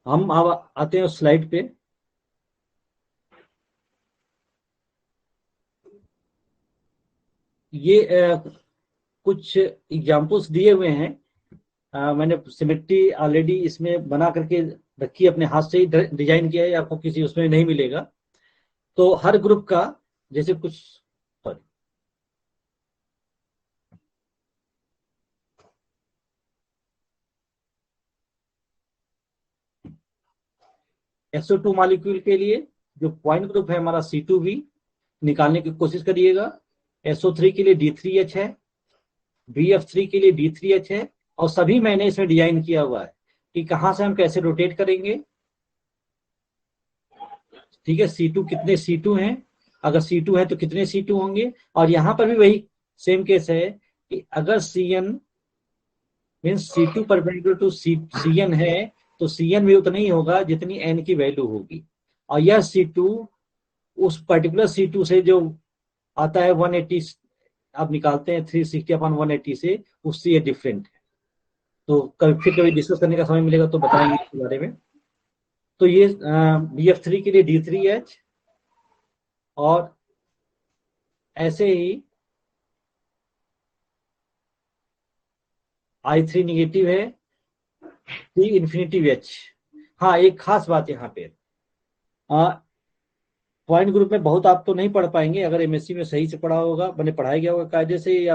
हम अब आते हैं उस स्लाइड पे। ये कुछ एग्जाम्पल्स दिए हुए हैं। मैंने सिमेट्री ऑलरेडी इसमें बना करके रखी है, अपने हाथ से ही डिजाइन किया है, आपको किसी उसमें नहीं मिलेगा। तो हर ग्रुप का जैसे कुछ, सॉरी, SO2 मॉलिक्यूल के लिए जो पॉइंट ग्रुप है हमारा C2V निकालने की कोशिश करिएगा। SO3 के लिए D3H है, BF3 के लिए D3H है, और सभी मैंने इसमें डिजाइन किया हुआ है कि कहां से हम कैसे रोटेट करेंगे। ठीक है, C2 कितने C2 हैं, अगर C2 है तो कितने C2 होंगे। और यहां पर भी वही सेम केस है कि अगर CN means C2 perpendicular to CN है तो CN भी उतना ही होगा जितनी N की वैल्यू होगी। और यह C2 उस पर्टिकुलर C2 से जो आता है 180, आप निकालते हैं 360/180 से, उससे ये डिफरेंट है। तो फिर कभी डिस्कस करने का समय मिलेगा तो बताएंगे इसके बारे में। तो ये BF3 के लिए D3H, और ऐसे ही I3 निगेटिव है, C इन्फिनिटिव H। हाँ, एक खास बात यहाँ पे, पॉइंट ग्रुप में बहुत आप तो नहीं पढ़ पाएंगे, अगर MSc में सही से पढ़ा होगा, मैंने पढ़ाया गया होगा कायदे से, या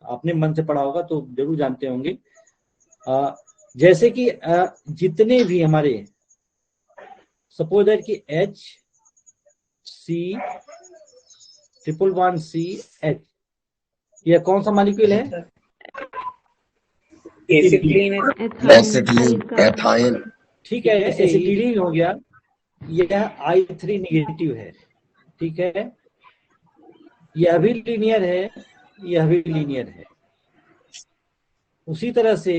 अपने मन से पढ़ा होगा तो जरूर जानते होंगे। जैसे कि जितने भी हमारे, सपोज दैट कि HC�11CH, यह कौन सा मॉलिक्यूल है? Acetylene ethyne. ठीक है, एसिटिलीन हो गया, यह I3 निगेटिव है। ठीक है, यह भी लीनियर है, यह भी लीनियर है। उसी तरह से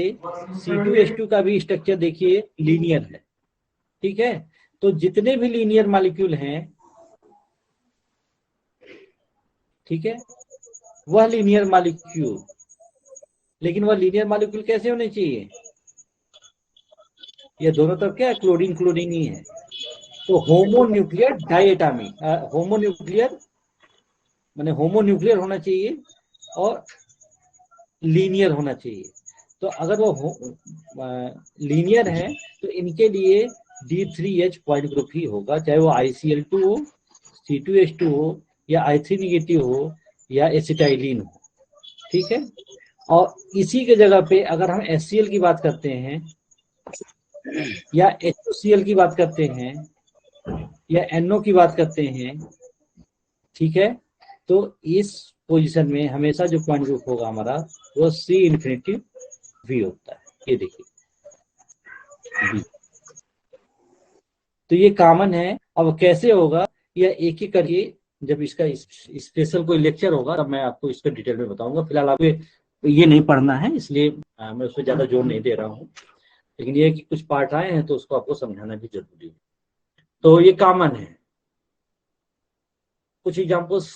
C2H2 का भी स्ट्रक्चर देखिए लीनियर है। ठीक है, तो जितने भी लीनियर मॉलिक्यूल हैं, ठीक है, वह लीनियर मॉलिक्यूल, लेकिन वह लीनियर मॉलिक्यूल कैसे होने चाहिए? ये दोनों तरफ क्या है, क्लोरीन क्लोरीन ही है। तो होमोन्यूक्लियर डायटोमिक, होमोन्यूक्लियर माने होमोन्यूक्लियर होना चाहिए और लीनियर होना चाहिए। तो अगर वो लीनियर है तो इनके लिए D3H पॉइंट ग्रुप ही होगा, चाहे वो ICl2 हो, C2H2 हो, या I3 निगेटिव हो, या एसिटाइलिन हो। ठीक है, और इसी के जगह पे अगर हम HCl की बात करते हैं, या HOCl की बात करते हैं, या NO की बात करते हैं, ठीक है, तो इस पोजीशन में हमेशा जो पॉइंट ग्रुप होगा हमारा वो C इन्फिनिटिव V होता है। ये देखिए V, तो ये कॉमन है। अब कैसे होगा यह एक एक करके, जब इसका स्पेशल कोई लेक्चर होगा तब मैं आपको इसका डिटेल में बताऊंगा। फिलहाल आपको ये नहीं पढ़ना है, इसलिए मैं उस पर ज्यादा जोर नहीं दे रहा हूँ। लेकिन ये कि कुछ पार्ट आए हैं तो उसको आपको समझाना भी जरूरी है। तो ये कॉमन है। कुछ एग्जांपल्स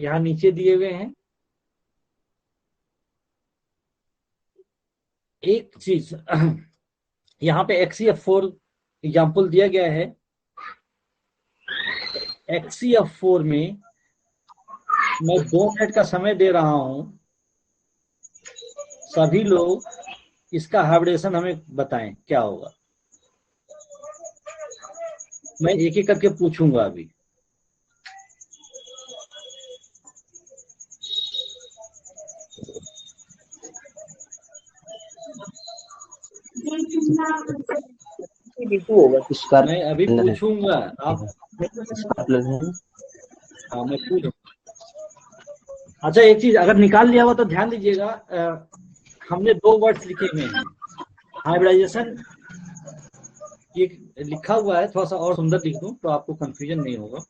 यहाँ नीचे दिए हुए हैं। एक चीज यहाँ पे XCF4 एग्जाम्पल दिया गया है। XCF4 में मैं 2 मिनट का समय दे रहा हूं, सभी लोग इसका हाइब्रिडेशन हमें बताएं क्या होगा। मैं एक एक करके पूछूंगा अभी। मैं अभी पूछूंगा, आप हाँ मैं पूछ। अच्छा, एक चीज अगर निकाल लिया हुआ तो ध्यान दीजिएगा, हमने 2 वर्ड्स लिखे हुए हैं हाइब्रिडाइजेशन। ये लिखा हुआ है, थोड़ा सा और सुंदर लिख दूं तो आपको कंफ्यूजन नहीं होगा।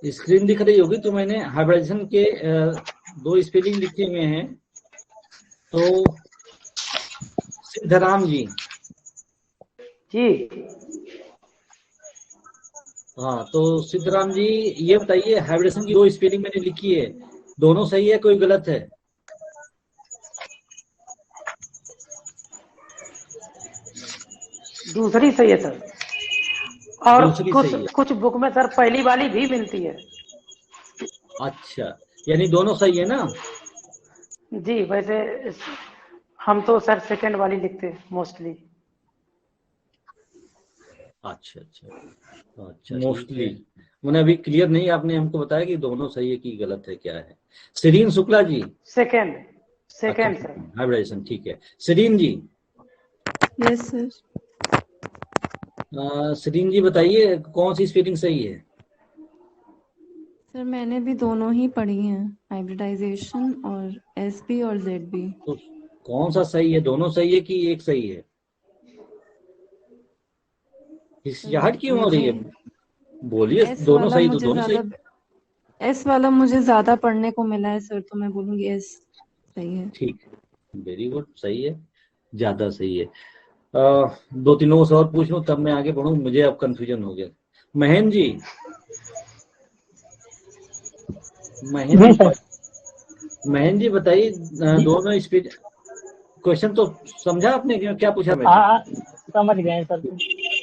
स्क्रीन दिख रही होगी तो मैंने हाइब्रिडाइजेशन के 2 स्पेलिंग लिखे हुए हैं। तो सिद्धराम जी। जी हाँ, तो सिद्धराम जी ये बताइए, हाइब्रिडेशन की 2 स्पेलिंग मैंने लिखी है, दोनों सही है, कोई गलत है? दूसरी सही है सर, और दूसरी कुछ सही है। कुछ बुक में सर पहली वाली भी मिलती है। अच्छा, यानी दोनों सही है ना? जी, वैसे हम तो सर सेकंड वाली लिखते हैं मोस्टली। अच्छा अच्छा अच्छा, मोस्टली मैंने अभी क्लियर नहीं, आपने हमको बताया कि दोनों सही है कि गलत है, क्या है? सीरीन शुक्ला जी। सेकंड अच्छा, सर। हाइब्रिडाइजेशन, ठीक है। सीरीन जी। Yes sir. सीरीन जी बताइए, कौन सी स्पेलिंग सही है? सर मैंने भी दोनों ही पढ़ी हैं, हाइब्रिडाइजेशन और एसबी और जेडबी। तो कौन सा सही है? दोनों सही है कि एक सही है? हिचकिचाहट क्यों हो रही है? बोलिए, एस दोनों वाला सही तो मुझे दोनों सही। ज्यादा एस वाला मुझे ज्यादा पढ़ने को मिला है सर, तो मैं बोलूंगी एस सही है। ठीक, वेरी गुड, सही है, ज्यादा सही है। 2-3 लोगों से और पूछ लूं तब मैं आगे बढ़ूं, मुझे अब कंफ्यूजन हो गया। महेंद्र जी। महेंद्र जी बताइए, दोनों स्पीड क्वेश्चन तो समझा आपने, क्या पूछा मैंने? हाँ, समझ गए सर।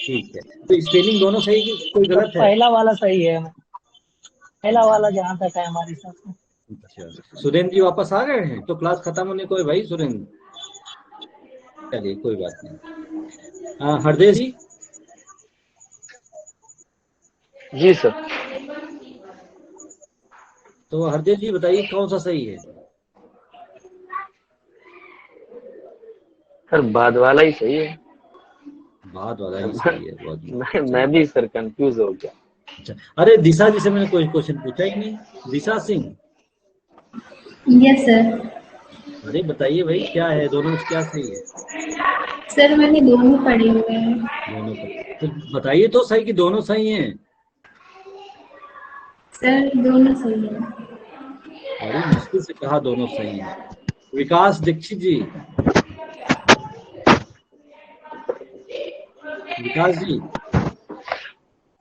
ठीक है, तो स्पेलिंग दोनों सही कि कोई तो गलत है? पहला वाला सही है, पहला वाला जहाँ तक है हमारे हिसाब से। अच्छा, सुरेंद्र जी वापस आ गए हैं, तो क्लास खत्म होने को है भाई सुरेंद्र। चलिए कोई बात नहीं। हरदेव जी। जी सर। तो हरदेव जी बताइए, कौन सा सही है? सर बाद वाला ही सही है। बाद वाला ही सही है, बहुत मैं भी सर कंफ्यूज हो गया। अच्छा, अरे दिशा जी से मैंने कोई क्वेश्चन पूछा ही नहीं। दिशा सिंह। Yes sir. अरे बताइए भाई, क्या है, दोनों में से क्या सही है? सर मैंने दोनों पढ़े हुए हैं। दोनों पर तो बताइए तो सही कि दोनों सही हैं। सर दोनों सही है। बड़ी मुश्किल से कहा दोनों सही हैं। विकास दीक्षित जी। विकास जी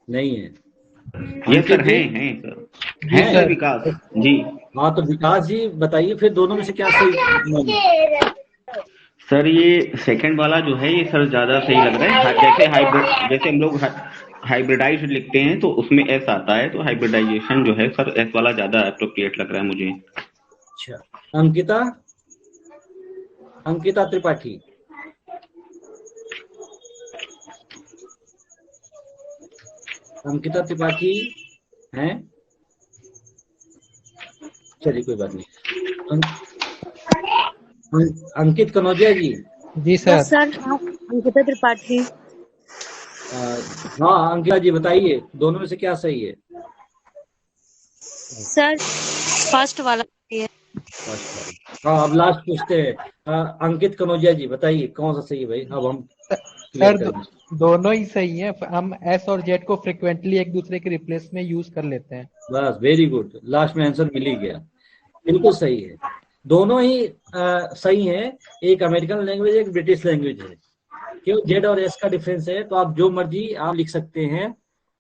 नहीं है। ये अंकित सर जी हैं सर, हैं सर विकास जी। हाँ, तो विकास जी बताइए फिर, दोनों में से क्या सही माने? सर ये सेकंड वाला जो है ये सर ज्यादा सही लग रहा है। जैसे हम लोग हाइब्रिडाइज लिखते हैं तो उसमें एस आता है, तो हाइब्रिडाइजेशन जो है सर एस वाला ज्यादा अप्रोप्रिएट लग रहा है मुझे। अच्छा, अंकिता। अंकिता त्रिपाठी। अंकिता त्रिपाठी हैं? चलिए कोई बात नहीं। अंकित कनौजिया जी। जी सर। सर अंकिता त्रिपाठी। हाँ अंकिता जी बताइए, दोनों में से क्या सही है? सर फर्स्ट वाला है। हाँ, अब लास्ट पूछते हैं। अंकित कनौजिया जी बताइए, कौन सा सही है भाई? अब हम सर दोनों ही सही हैं। हम एस और जेड को फ्रिक्वेंटली एक दूसरे के रिप्लेस में यूज कर लेते हैं। बस, वेरी गुड, लास्ट में आंसर मिल ही गया, बिल्कुल सही है। दोनों ही सही है। एक अमेरिकन लैंग्वेज, एक ब्रिटिश लैंग्वेज है। क्यों जेड और एस का डिफरेंस है, तो आप जो मर्जी आप लिख सकते हैं,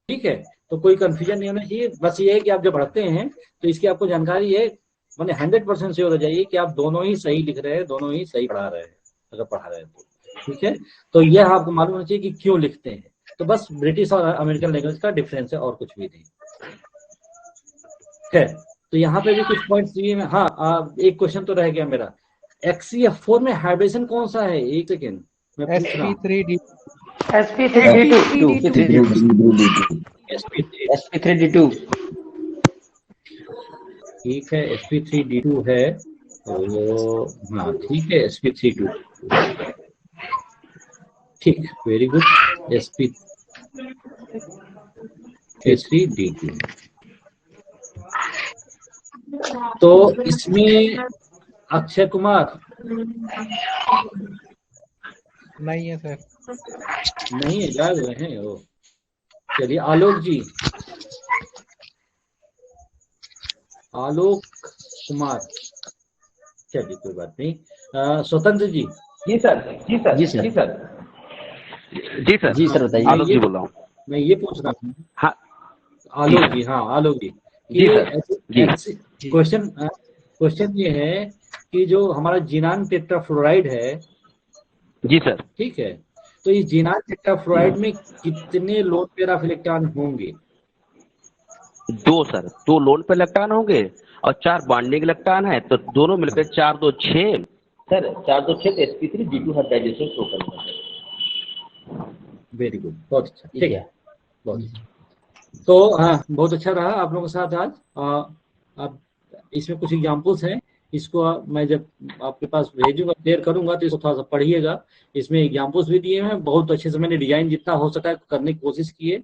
ठीक है? तो कोई कंफ्यूजन नहीं होना चाहिए। बस ये है कि आप जब पढ़ते हैं तो इसकी आपको जानकारी है, मैंने 100% श्योर हो जाइए कि आप दोनों ही सही लिख रहे हैं, दोनों ही सही पढ़ा रहे हैं, अगर पढ़ा रहे हैं तो, ठीक है? तो यह आपको मालूम होना चाहिए कि क्यों लिखते हैं। तो बस ब्रिटिश और अमेरिकन लैंग्वेज का डिफरेंस है, और कुछ भी नहीं है। तो यहाँ पे भी कुछ पॉइंट्स दिए हैं। हाँ, एक क्वेश्चन तो रह गया मेरा। XCF4 में हाइब्रिडेशन कौन सा है? एक सेकेंड, मैं पूछ रहा हूँ। sp3d2 ठीक है, sp3d2 है, तो हाँ ठीक है, sp3d2 ठीक, वेरी गुड। sp3d2। तो इसमें अक्षय कुमार नहीं है सर। नहीं है, गायब हुए हैं वो। चलिए आलोक जी, आलोक कुमार, चलिए कोई बात नहीं। स्वतंत्र जी। जी सर, जी सर, जी सर, जी सर, जी सर, जी सर, बताइए। आलोक जी बोल रहा हूँ। मैं ये पूछ रहा हूँ। हाँ आलोक जी, हाँ आलोक जी, जी सर, जी क्वेश्चन ये है कि जो हमारा जिनान टेट्राफ्लोराइड है, जी सर, ठीक है, तो इस जिनान टेट्राफ्लोराइड में कितने लोन पेयर ऑफ इलेक्ट्रॉन होंगे? 2 सर, 2 लोन पे इलेक्ट्रॉन होंगे और 4 बॉन्डिंग इलेक्ट्रॉन है, तो दोनों मिलकर 4 2 6 सर, 4 2 6 तो sp3 हाइब्रिडाइजेशन शो करेगा। वेरी गुड, बहुत अच्छा, ठीक है, बहुत जी। अच्छा। तो हाँ, बहुत अच्छा रहा आप लोगों के साथ आज। अब इसमें कुछ एग्जाम्पल्स हैं, इसको मैं जब आपके पास भेजूंगा, शेयर करूंगा, तो इसको थोड़ा सा पढ़िएगा। इसमें एग्जाम्पल्स भी दिए हैं, बहुत अच्छे से मैंने डिजाइन जितना हो सका करने की कोशिश की है।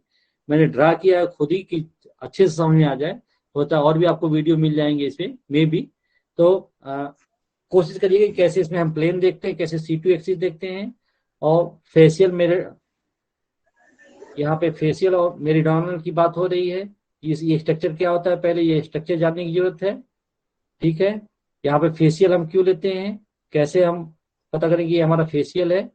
मैंने ड्रा किया है खुद ही कि अच्छे से समझ में आ जाए। होता है और भी आपको वीडियो मिल जाएंगे इसमें में भी। तो कोशिश करिएगा कि कैसे इसमें हम प्लेन देखते हैं, कैसे C2 एक्सिस देखते हैं, और फेशियल मेरे यहाँ पे फेशियल और मेरिडोनल की बात हो रही है। ये स्ट्रक्चर क्या होता है, पहले ये स्ट्रक्चर जानने की जरूरत है, ठीक है। यहाँ पे फेशियल हम क्यों लेते हैं, कैसे हम पता करें कि ये हमारा फेशियल है,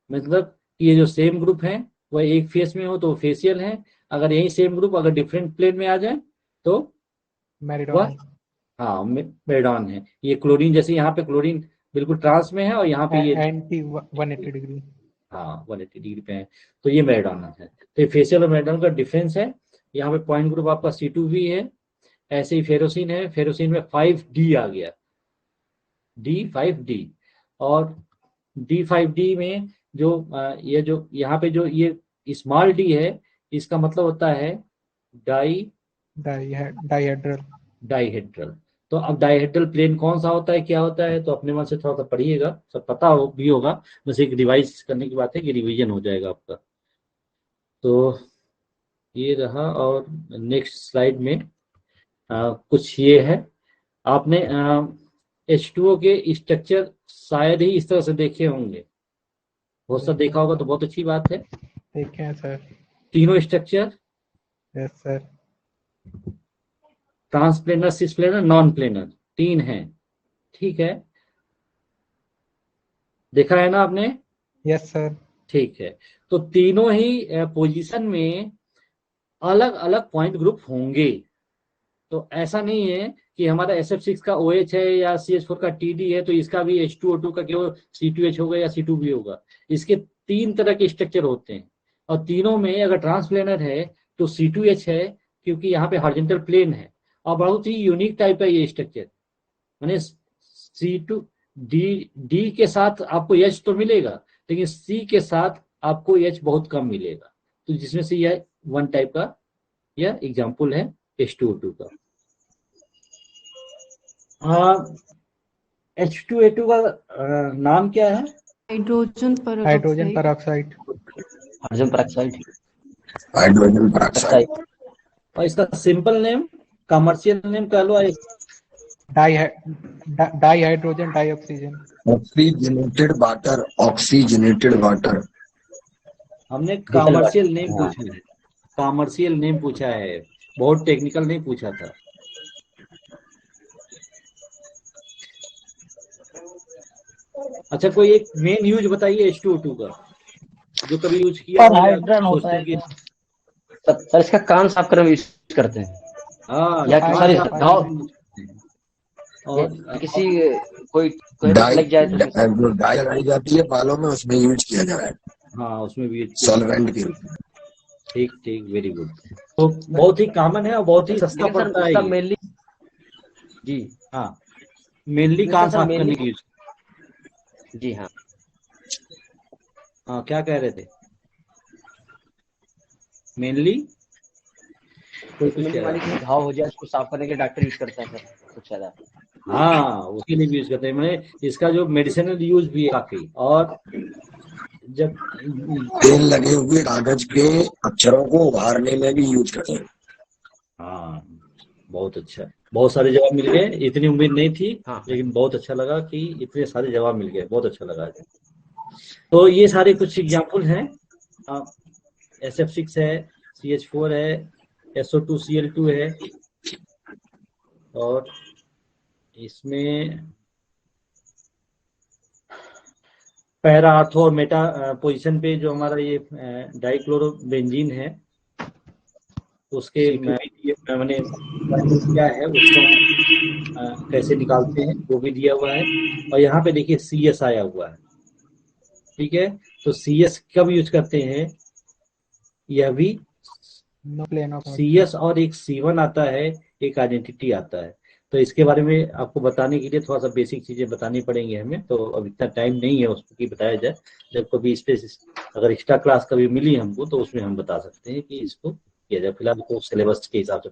मतलब ये जो सेम ग्रुप है वह एक फेस में हो तो फेशियल है, अगर यही सेम ग्रुप अगर डिफरेंट प्लेन में आ जाए तो वह हाँ मेरिडॉन है। ये क्लोरीन, जैसे यहाँ पे क्लोरीन बिल्कुल ट्रांस में है और यहाँ पे ये एंटी 180 डिग्री, हाँ 180 डिग्री पे है, तो ये मेरिडॉन है। तो ये फेशियल और मेरिडॉन का डिफरेंस है। यहाँ पे पॉइंट ग्रुप आपका C2 भी है। ऐसे ही फेरोसिन है, फेरोसिन में 5D आ गया, D5D, और D5D में जो ये जो यहाँ पे जो ये स्मॉल d है, इसका मतलब होता है डाइहेड्रल। तो अब डाइहेड्रल प्लेन कौन सा होता है, क्या होता है, तो अपने मन से थोड़ा सा पढ़िएगा, सब पता भी होगा, बस एक रिवाइज करने की बात है कि रिवीजन हो जाएगा आपका। तो ये रहा, और नेक्स्ट स्लाइड में कुछ ये है, आपने H2O के स्ट्रक्चर शायद ही इस तरह से देखे होंगे, बहुत सा देखा होगा तो बहुत अच्छी बात है। देखे हैं सर। तीनों structure, yes sir. Transplanar, cisplanar, non planar, 3 हैं, ठीक है, देखा है ना आपने? Yes sir. ठीक है, तो तीनों ही पोजीशन में अलग अलग पॉइंट ग्रुप होंगे। तो ऐसा नहीं है कि हमारा SF6 का OH है या CH4 का TD है तो इसका भी H2O2 का केवल C2H होगा या C2B होगा। इसके 3 तरह के स्ट्रक्चर होते हैं, और तीनों में अगर ट्रांसप्लेनर है तो C2H है, क्योंकि यहाँ पे हॉरिजॉन्टल प्लेन है, और बहुत ही यूनिक टाइप का ये स्ट्रक्चर, माने D के साथ आपको H तो मिलेगा, लेकिन C के साथ आपको H बहुत कम मिलेगा। तो जिसमें से यह 1 टाइप का यह एग्जाम्पल है H2O2 का। H2A2 का नाम क्या है? Hydrogen peroxide. Hydrogen peroxide. और इसका सिंपल नेम, कमर्शियल नेम कह लो, डाइहाइड्रोजन डाइऑक्सीजन। Oxygenated water. हमने कमर्शियल नेम पूछा है, कमर्शियल नेम पूछा है, बहुत टेक्निकल नहीं पूछा था। अच्छा, कोई एक मेन यूज बताइए H2O2 का, जो कभी यूज किया हाइड्रोजन होता है सर, इसका कान साफ करने में यूज करते हैं। हाँ, या और किसी कोई लग जाए तो डाई लगाई जाती है बालों में, उसमें यूज किया जा रहा है। हाँ, उसमें भी सॉल्वेंट के रूप में। ठीक, वेरी गुड। तो बहुत ही कॉमन है और बहुत ही सस्ता पड़ता है मेनली। जी हाँ, मेनली कान साफ करने की यूज। जी हाँ। हाँ, क्या कह रहे थे? मेनली घाव हो जाए उसको साफ करने के डॉक्टर यूज करता है सर, कुछ ज्यादा। हाँ, उसके लिए भी यूज करते हैं। मैंने इसका जो मेडिसिनल यूज भी है काफी, और जब तेल लगे हुए कागज के अक्षरों को उभारने में भी यूज करते हैं। हाँ, बहुत अच्छा, बहुत सारे जवाब मिल गए, इतनी उम्मीद नहीं थी। हाँ। लेकिन बहुत अच्छा लगा कि इतने सारे जवाब मिल गए, बहुत अच्छा लगा। तो ये सारे कुछ एग्जाम्पल हैं SF6 है, CH4 है, SO2Cl2 है, और इसमें पैरा आर्थो और मेटा पोजीशन पे जो हमारा ये डाइक्लोरोबेंजीन है उसके मैंने क्या है उसको कैसे निकालते हैं वो भी दिया हुआ है। और यहाँ पे देखिए CS आया हुआ है, ठीक है। तो CS कब यूज करते हैं, यह भी CS और एक C1 आता है, एक आइडेंटिटी आता है। तो इसके बारे में आपको बताने के लिए थोड़ा सा बेसिक चीजें बतानी पड़ेंगी हमें, तो अब इतना टाइम नहीं है उसको कि बताया जाए। जब कभी इस पे अगर एक्स्ट्रा क्लास कभी मिली हमको तो उसमें हम बता सकते हैं कि इसको किया जाए। फिलहाल तो सिलेबस के हिसाब से